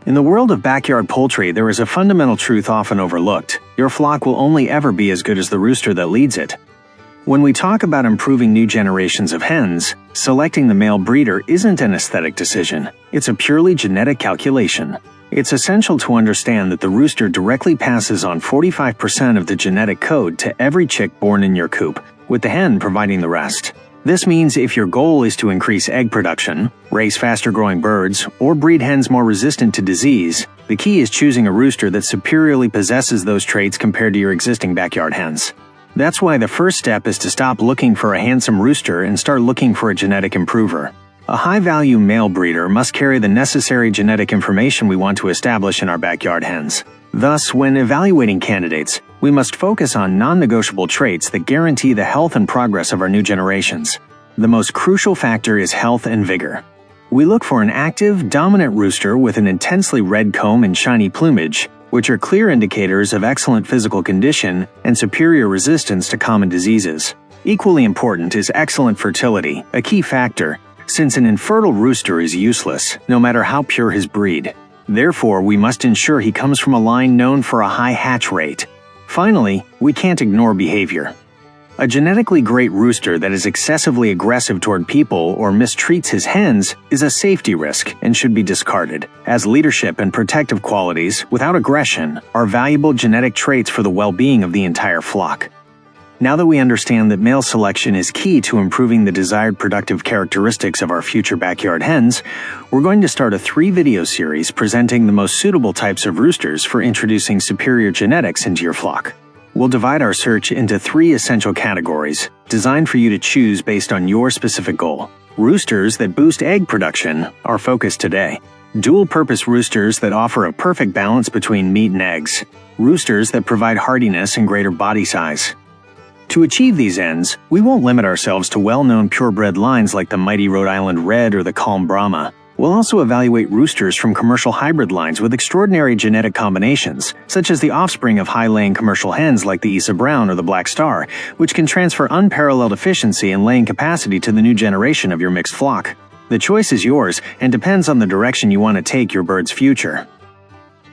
In the world of backyard poultry, there is a fundamental truth often overlooked. Your flock will only ever be as good as the rooster that leads it. When we talk about improving new generations of hens, selecting the male breeder isn't an aesthetic decision. It's a purely genetic calculation. It's essential to understand that the rooster directly passes on 45% of the genetic code to every chick born in your coop, with the hen providing the rest. This means if your goal is to increase egg production, raise faster-growing birds, or breed hens more resistant to disease, the key is choosing a rooster that superiorly possesses those traits compared to your existing backyard hens. That's why the first step is to stop looking for a handsome rooster and start looking for a genetic improver. A high-value male breeder must carry the necessary genetic information we want to establish in our backyard hens. Thus, when evaluating candidates, we must focus on non-negotiable traits that guarantee the health and progress of our new generations. The most crucial factor is health and vigor. We look for an active, dominant rooster with an intensely red comb and shiny plumage, which are clear indicators of excellent physical condition and superior resistance to common diseases. Equally important is excellent fertility, a key factor, since an infertile rooster is useless, no matter how pure his breed. Therefore, we must ensure he comes from a line known for a high hatch rate. Finally, we can't ignore behavior. A genetically great rooster that is excessively aggressive toward people or mistreats his hens is a safety risk and should be discarded, as leadership and protective qualities, without aggression, are valuable genetic traits for the well-being of the entire flock. Now that we understand that male selection is key to improving the desired productive characteristics of our future backyard hens, we're going to start a 3-video series presenting the most suitable types of roosters for introducing superior genetics into your flock. We'll divide our search into 3 essential categories, designed for you to choose based on your specific goal. Roosters that boost egg production, our focus today. Dual-purpose roosters that offer a perfect balance between meat and eggs. Roosters that provide hardiness and greater body size. To achieve these ends, we won't limit ourselves to well-known purebred lines like the mighty Rhode Island Red or the calm Brahma. We'll also evaluate roosters from commercial hybrid lines with extraordinary genetic combinations, such as the offspring of high-laying commercial hens like the Isa Brown or the Black Star, which can transfer unparalleled efficiency and laying capacity to the new generation of your mixed flock. The choice is yours and depends on the direction you want to take your bird's future.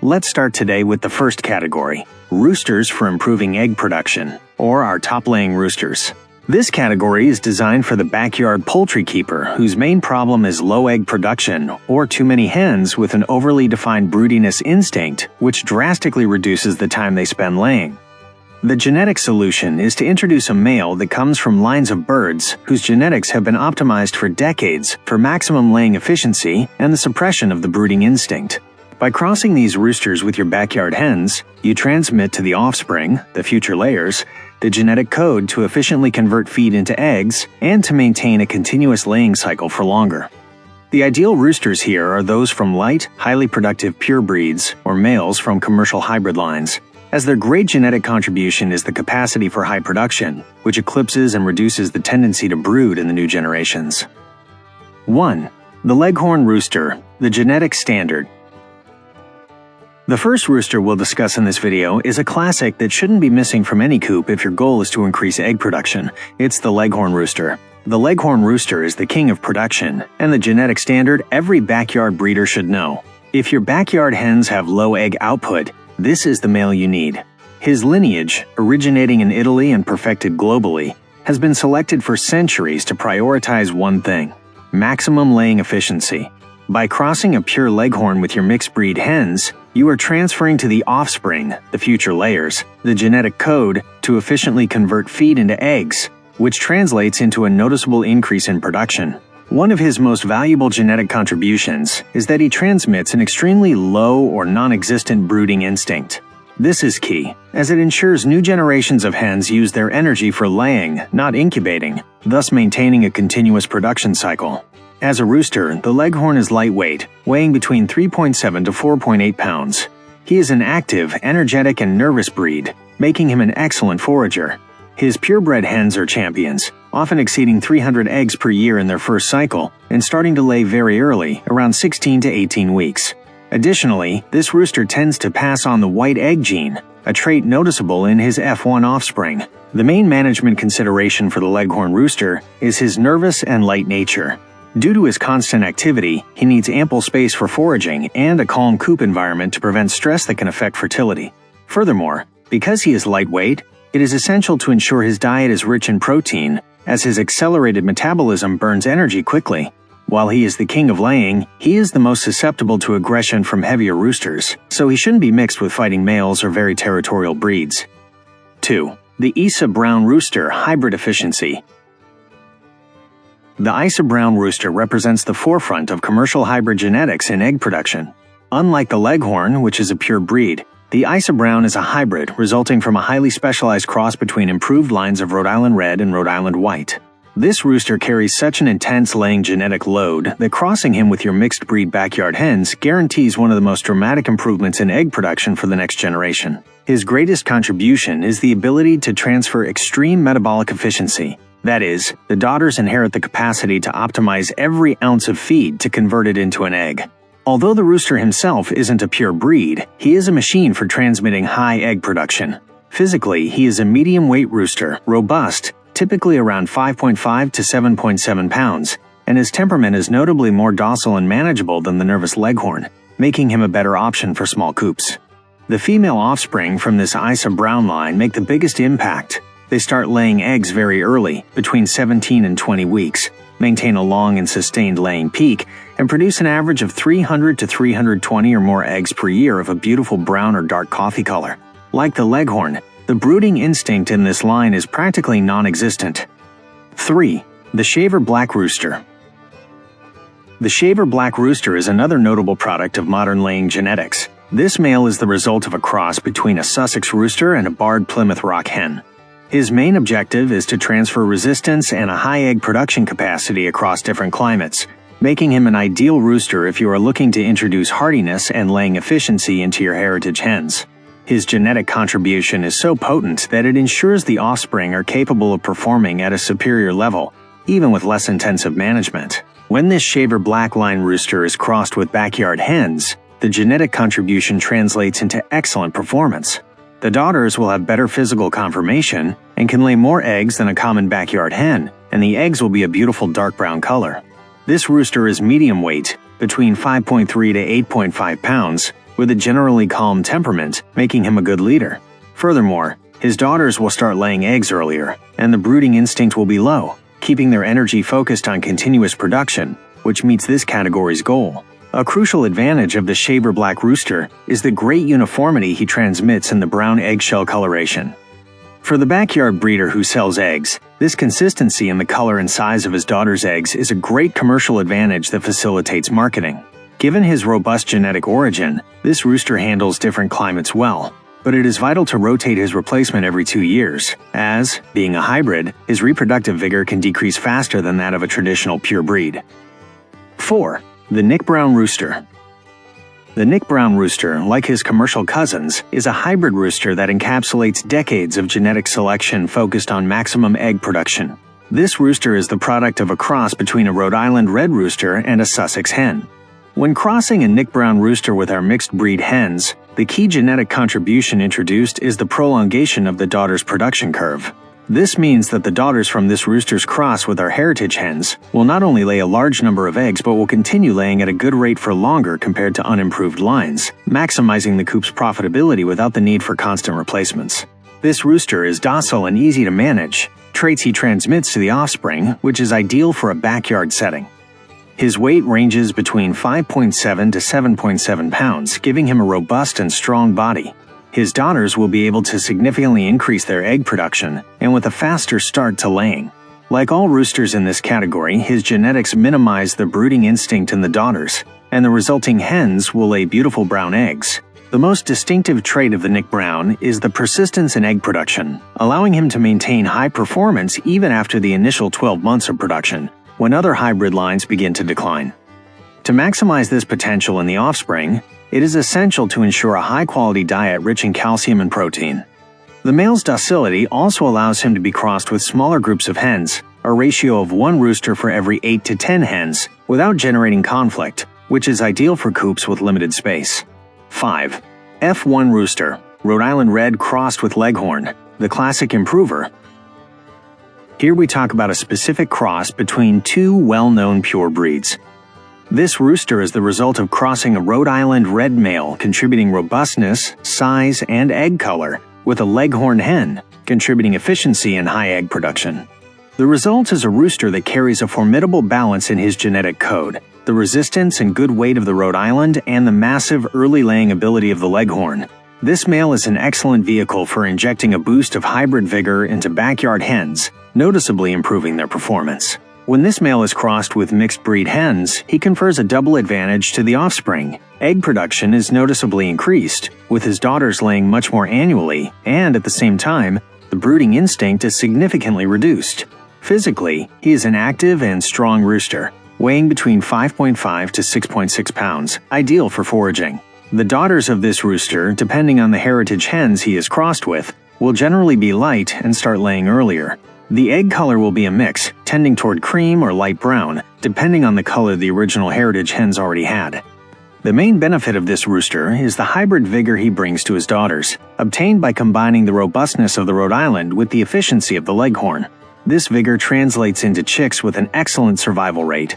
Let's start today with the first category, roosters for improving egg production, or our top-laying roosters. This category is designed for the backyard poultry keeper whose main problem is low egg production or too many hens with an overly defined broodiness instinct, which drastically reduces the time they spend laying. The genetic solution is to introduce a male that comes from lines of birds whose genetics have been optimized for decades for maximum laying efficiency and the suppression of the brooding instinct. By crossing these roosters with your backyard hens, you transmit to the offspring, the future layers, the genetic code to efficiently convert feed into eggs and to maintain a continuous laying cycle for longer. The ideal roosters here are those from light, highly productive pure breeds or males from commercial hybrid lines, as their great genetic contribution is the capacity for high production, which eclipses and reduces the tendency to brood in the new generations. 1. The Leghorn Rooster, the genetic standard. The first rooster we'll discuss in this video is a classic that shouldn't be missing from any coop if your goal is to increase egg production. It's the Leghorn Rooster. The Leghorn Rooster is the king of production, and the genetic standard every backyard breeder should know. If your backyard hens have low egg output, this is the male you need. His lineage, originating in Italy and perfected globally, has been selected for centuries to prioritize one thing: maximum laying efficiency. By crossing a pure Leghorn with your mixed breed hens, you are transferring to the offspring, the future layers, the genetic code to efficiently convert feed into eggs, which translates into a noticeable increase in production. One of his most valuable genetic contributions is that he transmits an extremely low or non-existent brooding instinct. This is key, as it ensures new generations of hens use their energy for laying, not incubating, thus maintaining a continuous production cycle. As a rooster, the Leghorn is lightweight, weighing between 3.7 to 4.8 pounds. He is an active, energetic, and nervous breed, making him an excellent forager. His purebred hens are champions, often exceeding 300 eggs per year in their first cycle and starting to lay very early, around 16 to 18 weeks. Additionally, this rooster tends to pass on the white egg gene, a trait noticeable in his F1 offspring. The main management consideration for the Leghorn rooster is his nervous and light nature. Due to his constant activity, he needs ample space for foraging and a calm coop environment to prevent stress that can affect fertility. Furthermore, because he is lightweight, it is essential to ensure his diet is rich in protein, as his accelerated metabolism burns energy quickly. While he is the king of laying, he is the most susceptible to aggression from heavier roosters, so he shouldn't be mixed with fighting males or very territorial breeds. 2. The ISA Brown Rooster Hybrid Efficiency. The ISA Brown Rooster represents the forefront of commercial hybrid genetics in egg production. Unlike the Leghorn, which is a pure breed, the ISA Brown is a hybrid resulting from a highly specialized cross between improved lines of Rhode Island Red and Rhode Island White. This rooster carries such an intense laying genetic load that crossing him with your mixed breed backyard hens guarantees one of the most dramatic improvements in egg production for the next generation. His greatest contribution is the ability to transfer extreme metabolic efficiency. That is, the daughters inherit the capacity to optimize every ounce of feed to convert it into an egg. Although the rooster himself isn't a pure breed, he is a machine for transmitting high egg production. Physically, he is a medium-weight rooster, robust, typically around 5.5 to 7.7 pounds, and his temperament is notably more docile and manageable than the nervous Leghorn, making him a better option for small coops. The female offspring from this ISA Brown line make the biggest impact. They start laying eggs very early, between 17 and 20 weeks, maintain a long and sustained laying peak, and produce an average of 300 to 320 or more eggs per year of a beautiful brown or dark coffee color. Like the Leghorn, the brooding instinct in this line is practically non-existent. 3. The Shaver Black Rooster. The Shaver Black Rooster is another notable product of modern laying genetics. This male is the result of a cross between a Sussex rooster and a barred Plymouth Rock hen. His main objective is to transfer resistance and a high egg production capacity across different climates, making him an ideal rooster if you are looking to introduce hardiness and laying efficiency into your heritage hens. His genetic contribution is so potent that it ensures the offspring are capable of performing at a superior level, even with less intensive management. When this Shaver Black line rooster is crossed with backyard hens, the genetic contribution translates into excellent performance. The daughters will have better physical conformation and can lay more eggs than a common backyard hen, and the eggs will be a beautiful dark brown color. This rooster is medium weight, between 5.3 to 8.5 pounds, with a generally calm temperament, making him a good leader. Furthermore, his daughters will start laying eggs earlier, and the brooding instinct will be low, keeping their energy focused on continuous production, which meets this category's goal. A crucial advantage of the Shaver Black Rooster is the great uniformity he transmits in the brown eggshell coloration. For the backyard breeder who sells eggs, this consistency in the color and size of his daughter's eggs is a great commercial advantage that facilitates marketing. Given his robust genetic origin, this rooster handles different climates well, but it is vital to rotate his replacement every 2 years, as, being a hybrid, his reproductive vigor can decrease faster than that of a traditional pure breed. 4. The Nick Brown Rooster. The Nick Brown Rooster, like his commercial cousins, is a hybrid rooster that encapsulates decades of genetic selection focused on maximum egg production. This rooster is the product of a cross between a Rhode Island Red rooster and a Sussex hen. When crossing a Nick Brown rooster with our mixed breed hens, the key genetic contribution introduced is the prolongation of the daughter's production curve. This means that the daughters from this rooster's cross with our heritage hens will not only lay a large number of eggs but will continue laying at a good rate for longer compared to unimproved lines, maximizing the coop's profitability without the need for constant replacements. This rooster is docile and easy to manage, traits he transmits to the offspring, which is ideal for a backyard setting. His weight ranges between 5.7 to 7.7 pounds, giving him a robust and strong body. His daughters will be able to significantly increase their egg production, and with a faster start to laying. Like all roosters in this category, his genetics minimize the brooding instinct in the daughters, and the resulting hens will lay beautiful brown eggs. The most distinctive trait of the Nick Brown is the persistence in egg production, allowing him to maintain high performance even after the initial 12 months of production, when other hybrid lines begin to decline. To maximize this potential in the offspring, it is essential to ensure a high-quality diet rich in calcium and protein. The male's docility also allows him to be crossed with smaller groups of hens, a ratio of 1 rooster for every 8 to 10 hens, without generating conflict, which is ideal for coops with limited space. 5. F1 Rooster, Rhode Island Red crossed with Leghorn, the classic improver. Here we talk about a specific cross between two well-known pure breeds. This rooster is the result of crossing a Rhode Island red male contributing robustness, size, and egg color with a Leghorn hen, contributing efficiency and high egg production. The result is a rooster that carries a formidable balance in his genetic code, the resistance and good weight of the Rhode Island and the massive early laying ability of the Leghorn. This male is an excellent vehicle for injecting a boost of hybrid vigor into backyard hens, noticeably improving their performance. When this male is crossed with mixed-breed hens, he confers a double advantage to the offspring. Egg production is noticeably increased, with his daughters laying much more annually, and at the same time, the brooding instinct is significantly reduced. Physically, he is an active and strong rooster, weighing between 5.5 to 6.6 pounds, ideal for foraging. The daughters of this rooster, depending on the heritage hens he is crossed with, will generally be light and start laying earlier. The egg color will be a mix, tending toward cream or light brown, depending on the color the original heritage hens already had. The main benefit of this rooster is the hybrid vigor he brings to his daughters, obtained by combining the robustness of the Rhode Island with the efficiency of the Leghorn. This vigor translates into chicks with an excellent survival rate.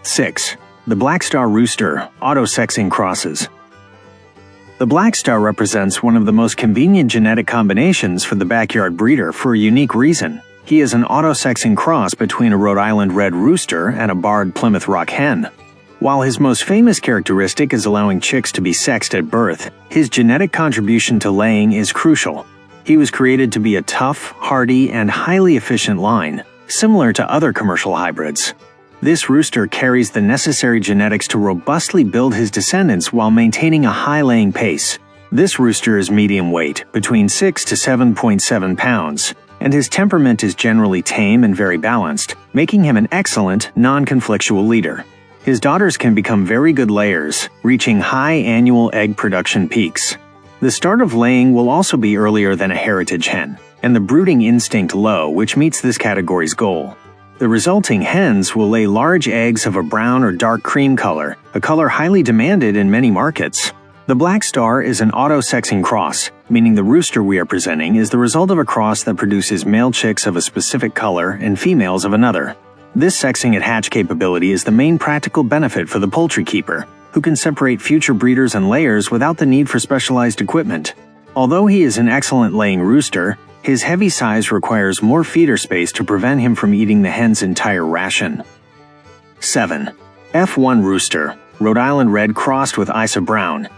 6. The Black Star Rooster, Auto-Sexing Crosses. The Black Star represents one of the most convenient genetic combinations for the backyard breeder for a unique reason. He is an auto-sexing cross between a Rhode Island red rooster and a barred Plymouth Rock hen. While his most famous characteristic is allowing chicks to be sexed at birth, his genetic contribution to laying is crucial. He was created to be a tough, hardy, and highly efficient line, similar to other commercial hybrids. This rooster carries the necessary genetics to robustly build his descendants while maintaining a high laying pace. This rooster is medium weight, between 6 to 7.7 pounds, and his temperament is generally tame and very balanced, making him an excellent, non-conflictual leader. His daughters can become very good layers, reaching high annual egg production peaks. The start of laying will also be earlier than a heritage hen, and the brooding instinct low, which meets this category's goal. The resulting hens will lay large eggs of a brown or dark cream color, a color highly demanded in many markets. The Black Star is an auto-sexing cross, meaning the rooster we are presenting is the result of a cross that produces male chicks of a specific color and females of another. This sexing at hatch capability is the main practical benefit for the poultry keeper, who can separate future breeders and layers without the need for specialized equipment. Although he is an excellent laying rooster, his heavy size requires more feeder space to prevent him from eating the hen's entire ration. 7. F1 Rooster, Rhode Island Red crossed with Isa Brown.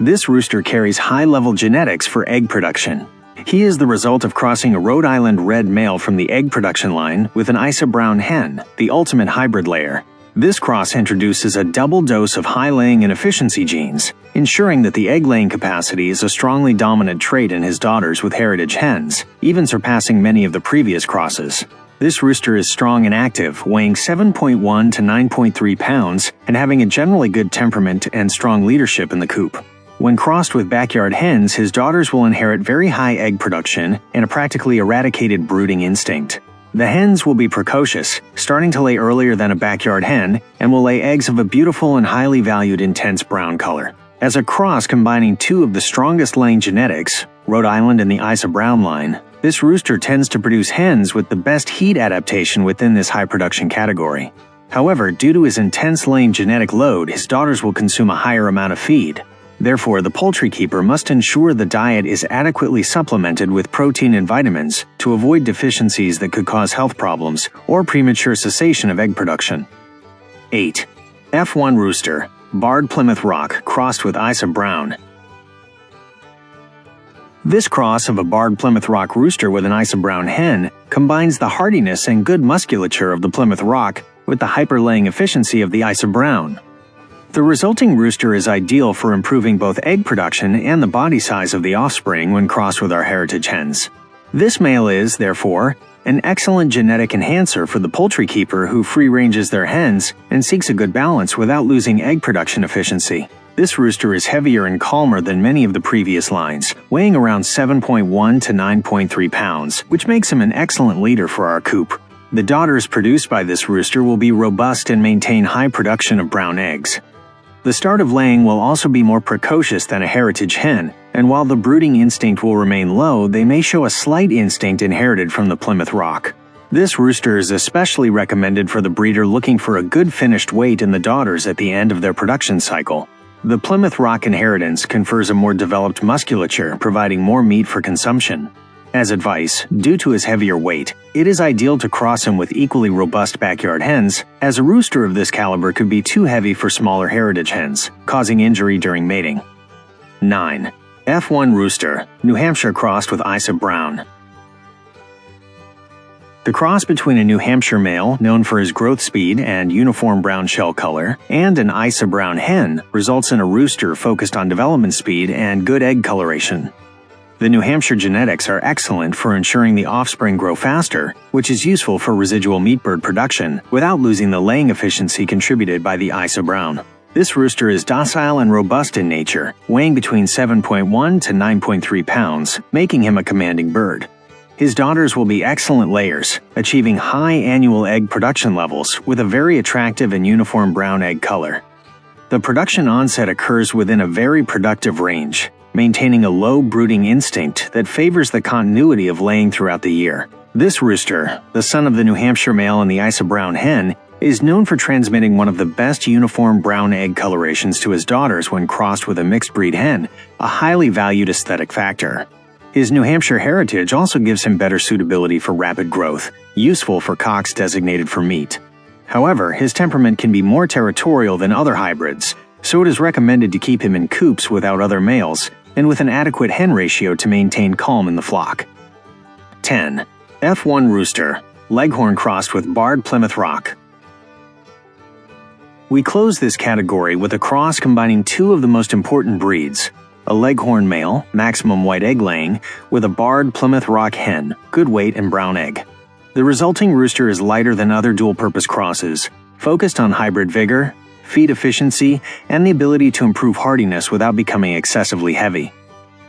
This rooster carries high-level genetics for egg production. He is the result of crossing a Rhode Island red male from the egg production line with an Isa Brown hen, the ultimate hybrid layer. This cross introduces a double dose of high-laying and efficiency genes, ensuring that the egg-laying capacity is a strongly dominant trait in his daughters with heritage hens, even surpassing many of the previous crosses. This rooster is strong and active, weighing 7.1 to 9.3 pounds and having a generally good temperament and strong leadership in the coop. When crossed with backyard hens, his daughters will inherit very high egg production and a practically eradicated brooding instinct. The hens will be precocious, starting to lay earlier than a backyard hen, and will lay eggs of a beautiful and highly valued intense brown color. As a cross combining two of the strongest laying genetics, Rhode Island and the Isa Brown line, this rooster tends to produce hens with the best heat adaptation within this high production category. However, due to his intense laying genetic load, his daughters will consume a higher amount of feed. Therefore, the poultry keeper must ensure the diet is adequately supplemented with protein and vitamins to avoid deficiencies that could cause health problems or premature cessation of egg production. 8. F1 Rooster, Barred Plymouth Rock crossed with Isa Brown. This cross of a barred Plymouth Rock rooster with an Isa Brown hen combines the hardiness and good musculature of the Plymouth Rock with the hyper-laying efficiency of the Isa Brown. The resulting rooster is ideal for improving both egg production and the body size of the offspring when crossed with our heritage hens. This male is, therefore, an excellent genetic enhancer for the poultry keeper who free-ranges their hens and seeks a good balance without losing egg production efficiency. This rooster is heavier and calmer than many of the previous lines, weighing around 7.1 to 9.3 pounds, which makes him an excellent leader for our coop. The daughters produced by this rooster will be robust and maintain high production of brown eggs. The start of laying will also be more precocious than a heritage hen, And while the brooding instinct will remain low, they may show a slight instinct inherited from the Plymouth Rock. This rooster is especially recommended for the breeder looking for a good finished weight in the daughters at the end of their production cycle. The Plymouth Rock inheritance confers a more developed musculature, providing more meat for consumption. As advice, due to his heavier weight, it is ideal to cross him with equally robust backyard hens, as a rooster of this caliber could be too heavy for smaller heritage hens, causing injury during mating. 9. F1 Rooster, New Hampshire crossed with Isa Brown. The cross between a New Hampshire male, known for his growth speed and uniform brown shell color, and an Isa Brown hen results in a rooster focused on development speed and good egg coloration. The New Hampshire genetics are excellent for ensuring the offspring grow faster, which is useful for residual meat bird production without losing the laying efficiency contributed by the Isa Brown. This rooster is docile and robust in nature, weighing between 7.1 to 9.3 pounds, making him a commanding bird. His daughters will be excellent layers, achieving high annual egg production levels with a very attractive and uniform brown egg color. The production onset occurs within a very productive range, maintaining a low brooding instinct that favors the continuity of laying throughout the year. This rooster, the son of the New Hampshire male and the Isa Brown hen, is known for transmitting one of the best uniform brown egg colorations to his daughters when crossed with a mixed breed hen, a highly valued aesthetic factor. His New Hampshire heritage also gives him better suitability for rapid growth, useful for cocks designated for meat. However, his temperament can be more territorial than other hybrids, so it is recommended to keep him in coops without other males and with an adequate hen ratio to maintain calm in the flock. 10. F1 Rooster, Leghorn crossed with Barred Plymouth Rock. We close this category with a cross combining two of the most important breeds, a Leghorn male, maximum white egg laying, with a barred Plymouth Rock hen, good weight and brown egg. The resulting rooster is lighter than other dual-purpose crosses, focused on hybrid vigor, feed efficiency, and the ability to improve hardiness without becoming excessively heavy.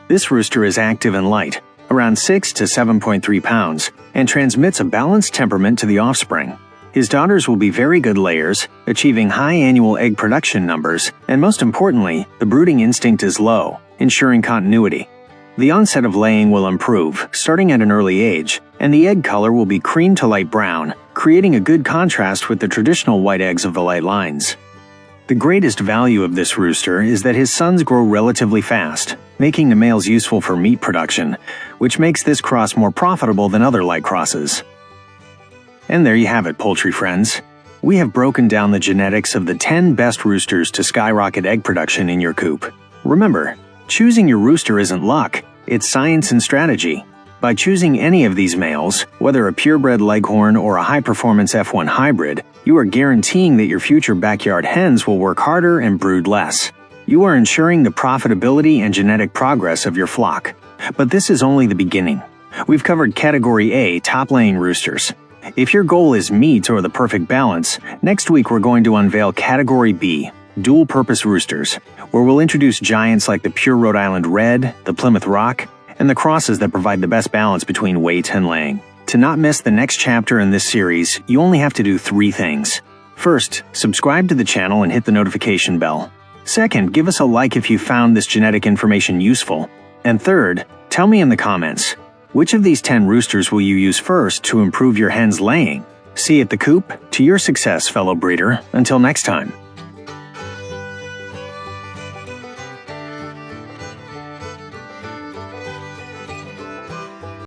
This rooster is active and light, around 6 to 7.3 pounds, and transmits a balanced temperament to the offspring. His daughters will be very good layers, achieving high annual egg production numbers, and most importantly, the brooding instinct is low, ensuring continuity. The onset of laying will improve, starting at an early age, and the egg color will be cream to light brown, creating a good contrast with the traditional white eggs of the light lines. The greatest value of this rooster is that his sons grow relatively fast, making the males useful for meat production, which makes this cross more profitable than other light crosses. And there you have it, poultry friends. We have broken down the genetics of the 10 best roosters to skyrocket egg production in your coop. Remember, choosing your rooster isn't luck, it's science and strategy. By choosing any of these males, whether a purebred Leghorn or a high-performance F1 hybrid, you are guaranteeing that your future backyard hens will work harder and brood less. You are ensuring the profitability and genetic progress of your flock. But this is only the beginning. We've covered Category A top-laying roosters. If your goal is meat or the perfect balance, next week we're going to unveil Category B, dual-purpose roosters, where we'll introduce giants like the pure Rhode Island Red, the Plymouth Rock, and the crosses that provide the best balance between weight and laying. To not miss the next chapter in this series, you only have to do 3 things. First, subscribe to the channel and hit the notification bell. Second, give us a like if you found this genetic information useful. And third, tell me in the comments, which of these 10 roosters will you use first to improve your hens' laying? See you at the coop. To your success, fellow breeder. Until next time.